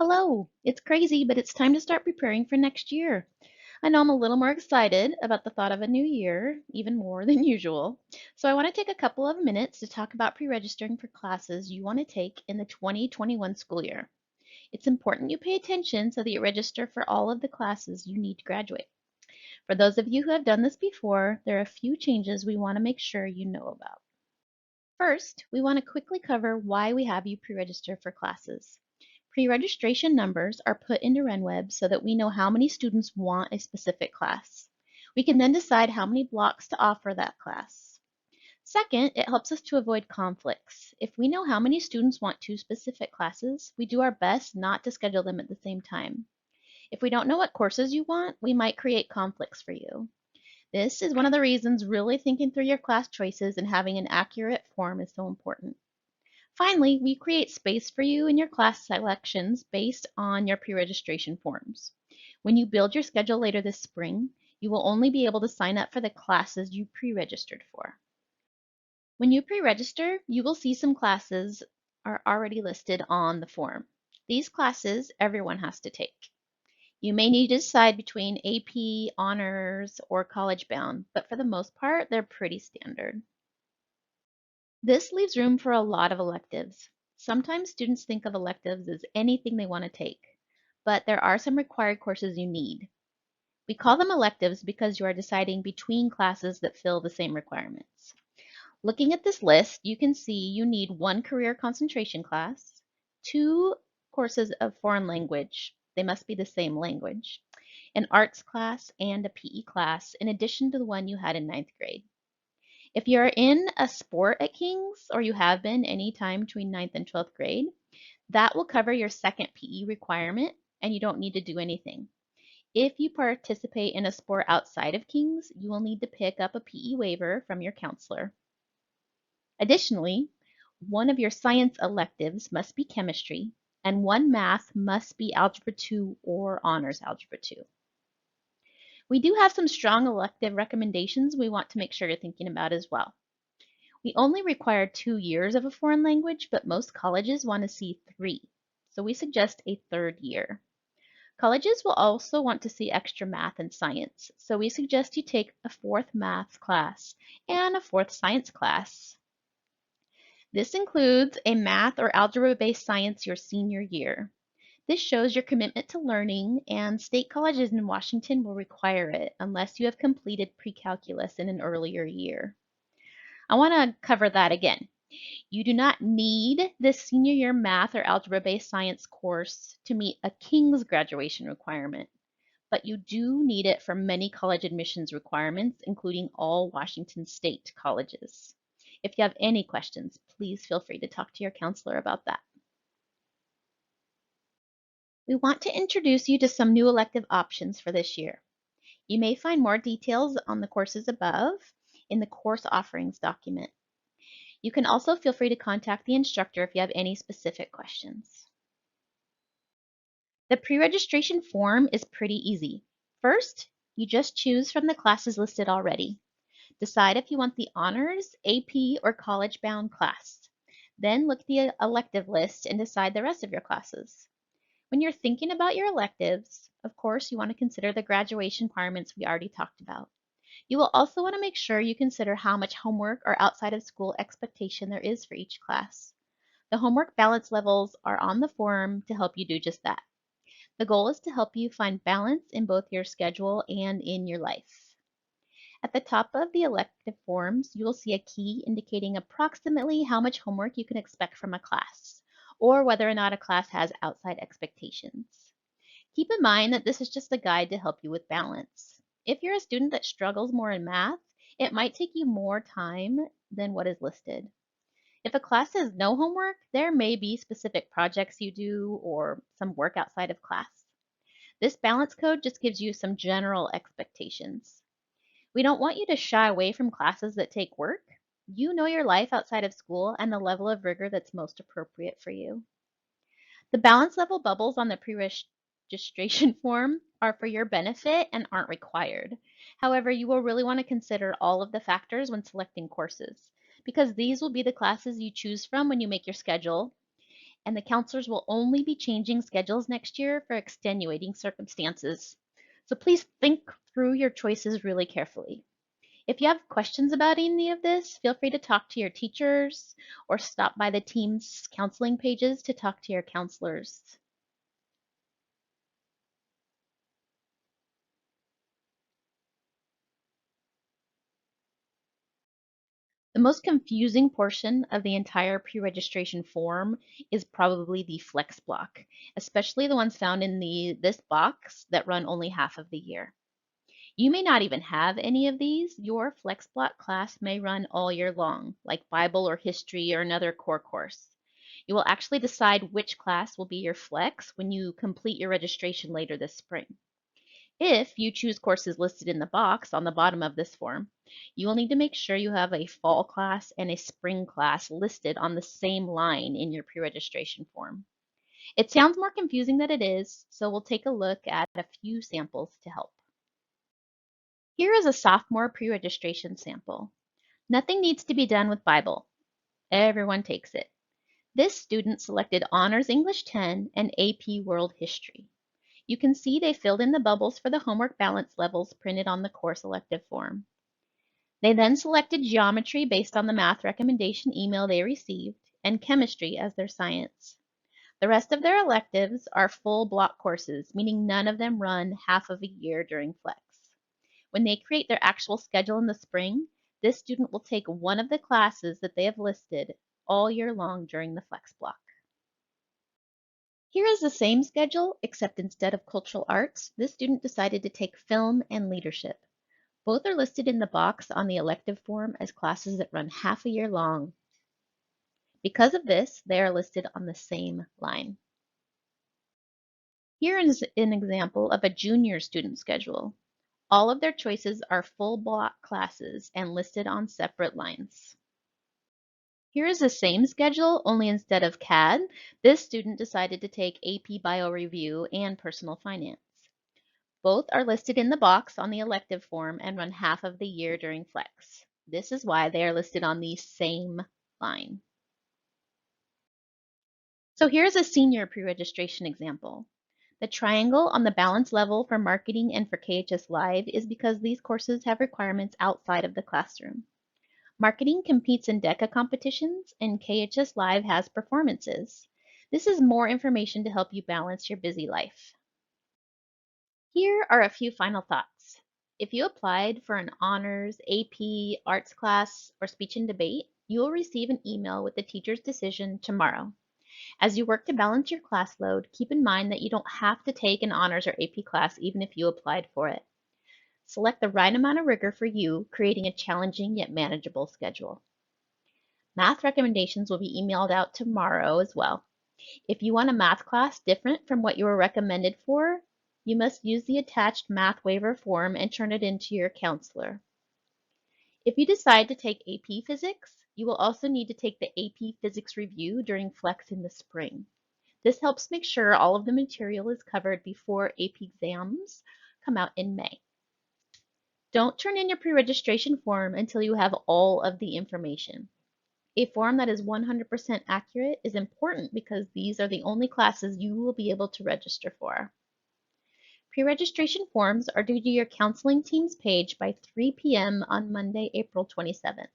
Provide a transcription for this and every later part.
Hello! It's crazy, but it's time to start preparing for next year. I know I'm a little more excited about the thought of a new year, even more than usual. So I want to take a couple of minutes to talk about pre-registering for classes you want to take in the 2021 school year. It's important you pay attention so that you register for all of the classes you need to graduate. For those of you who have done this before, there are a few changes we want to make sure you know about. First, we want to quickly cover why we have you pre-register for classes. Pre-registration numbers are put into RenWeb so that we know how many students want a specific class. We can then decide how many blocks to offer that class. Second, it helps us to avoid conflicts. If we know how many students want two specific classes, we do our best not to schedule them at the same time. If we don't know what courses you want, we might create conflicts for you. This is one of the reasons really thinking through your class choices and having an accurate form is so important. Finally, we create space for you in your class selections based on your pre-registration forms. When you build your schedule later this spring, you will only be able to sign up for the classes you pre-registered for. When you pre-register, you will see some classes are already listed on the form. These classes everyone has to take. You may need to decide between AP, honors, or college bound, but for the most part, they're pretty standard. This leaves room for a lot of electives. Sometimes students think of electives as anything they want to take, but there are some required courses you need. We call them electives because you are deciding between classes that fill the same requirements. Looking at this list, you can see you need one career concentration class, two courses of foreign language, they must be the same language, an arts class, and a PE class, in addition to the one you had in ninth grade. If you're in a sport at King's, or you have been any time between ninth and 12th grade, that will cover your second PE requirement, and you don't need to do anything. If you participate in a sport outside of King's, you will need to pick up a PE waiver from your counselor. Additionally, one of your science electives must be chemistry, and one math must be Algebra 2 or Honors Algebra 2. We do have some strong elective recommendations we want to make sure you're thinking about as well. We only require 2 years of a foreign language, but most colleges want to see 3, so we suggest a third year. Colleges will also want to see extra math and science, so we suggest you take a 4th math class and a 4th science class. This includes a math or algebra-based science your senior year. This shows your commitment to learning, and state colleges in Washington will require it unless you have completed pre-calculus in an earlier year. I want to cover that again. You do not need this senior year math or algebra-based science course to meet a King's graduation requirement, but you do need it for many college admissions requirements, including all Washington state colleges. If you have any questions, please feel free to talk to your counselor about that. We want to introduce you to some new elective options for this year. You may find more details on the courses above in the course offerings document. You can also feel free to contact the instructor if you have any specific questions. The pre-registration form is pretty easy. First, you just choose from the classes listed already. Decide if you want the honors, AP, or college-bound class. Then look at the elective list and decide the rest of your classes. When you're thinking about your electives, of course, you want to consider the graduation requirements we already talked about. You will also want to make sure you consider how much homework or outside of school expectation there is for each class. The homework balance levels are on the form to help you do just that. The goal is to help you find balance in both your schedule and in your life. At the top of the elective forms, you will see a key indicating approximately how much homework you can expect from a class, or whether or not a class has outside expectations. Keep in mind that this is just a guide to help you with balance. If you're a student that struggles more in math, it might take you more time than what is listed. If a class has no homework, there may be specific projects you do or some work outside of class. This balance code just gives you some general expectations. We don't want you to shy away from classes that take work. You know your life outside of school and the level of rigor that's most appropriate for you. The balance level bubbles on the pre-registration form are for your benefit and aren't required. However, you will really want to consider all of the factors when selecting courses, because these will be the classes you choose from when you make your schedule, and the counselors will only be changing schedules next year for extenuating circumstances. So please think through your choices really carefully. If you have questions about any of this, feel free to talk to your teachers or stop by the team's counseling pages to talk to your counselors. The most confusing portion of the entire pre-registration form is probably the flex block, especially the ones found in this box that run only half of the year. You may not even have any of these. Your flex block class may run all year long, like Bible or history or another core course. You will actually decide which class will be your flex when you complete your registration later this spring. If you choose courses listed in the box on the bottom of this form, you will need to make sure you have a fall class and a spring class listed on the same line in your pre-registration form. It sounds more confusing than it is, so we'll take a look at a few samples to help. Here is a sophomore pre-registration sample. Nothing needs to be done with Bible. Everyone takes it. This student selected Honors English 10 and AP World History. You can see they filled in the bubbles for the homework balance levels printed on the course elective form. They then selected geometry based on the math recommendation email they received and chemistry as their science. The rest of their electives are full block courses, meaning none of them run half of a year during flex. When they create their actual schedule in the spring, this student will take one of the classes that they have listed all year long during the flex block. Here is the same schedule, except instead of cultural arts, this student decided to take film and leadership. Both are listed in the box on the elective form as classes that run half a year long. Because of this, they are listed on the same line. Here is an example of a junior student schedule. All of their choices are full block classes and listed on separate lines. Here is the same schedule, only instead of CAD, this student decided to take AP Bio Review and Personal Finance. Both are listed in the box on the elective form and run half of the year during flex. This is why they are listed on the same line. So here's a senior pre-registration example. The triangle on the balance level for marketing and for KHS Live is because these courses have requirements outside of the classroom. Marketing competes in DECA competitions, and KHS Live has performances. This is more information to help you balance your busy life. Here are a few final thoughts. If you applied for an honors, AP, arts class, or speech and debate, you will receive an email with the teacher's decision tomorrow. As you work to balance your class load, keep in mind that you don't have to take an honors or AP class even if you applied for it. Select the right amount of rigor for you, creating a challenging yet manageable schedule. Math recommendations will be emailed out tomorrow as well. If you want a math class different from what you were recommended for, you must use the attached math waiver form and turn it in to your counselor. If you decide to take AP Physics, you will also need to take the AP Physics review during Flex in the spring. This helps make sure all of the material is covered before AP exams come out in May. Don't turn in your pre-registration form until you have all of the information. A form that is 100% accurate is important because these are the only classes you will be able to register for. Pre-registration forms are due to your counseling team's page by 3 p.m. on Monday, April 27th.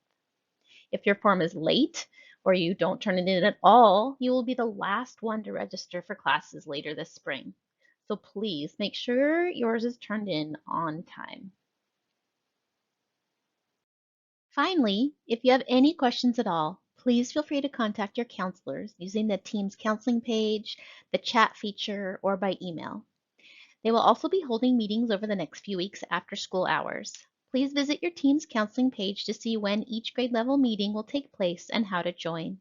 If your form is late or you don't turn it in at all, you will be the last one to register for classes later this spring. So please make sure yours is turned in on time. Finally, if you have any questions at all, please feel free to contact your counselors using the team's counseling page, the chat feature, or by email. They will also be holding meetings over the next few weeks after school hours. Please visit your team's counseling page to see when each grade level meeting will take place and how to join.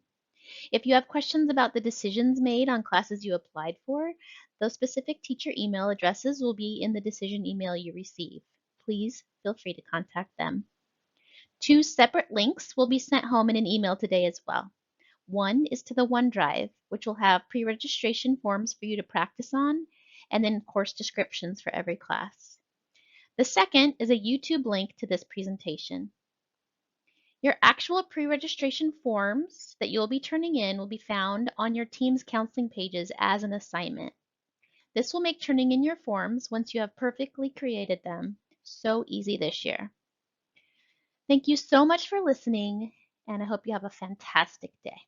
If you have questions about the decisions made on classes you applied for, those specific teacher email addresses will be in the decision email you receive. Please feel free to contact them. 2 separate links will be sent home in an email today as well. One is to the OneDrive, which will have pre-registration forms for you to practice on, and then course descriptions for every class. The second is a YouTube link to this presentation. Your actual pre-registration forms that you'll be turning in will be found on your team's counseling pages as an assignment. This will make turning in your forms once you have perfectly created them so easy this year. Thank you so much for listening, and I hope you have a fantastic day.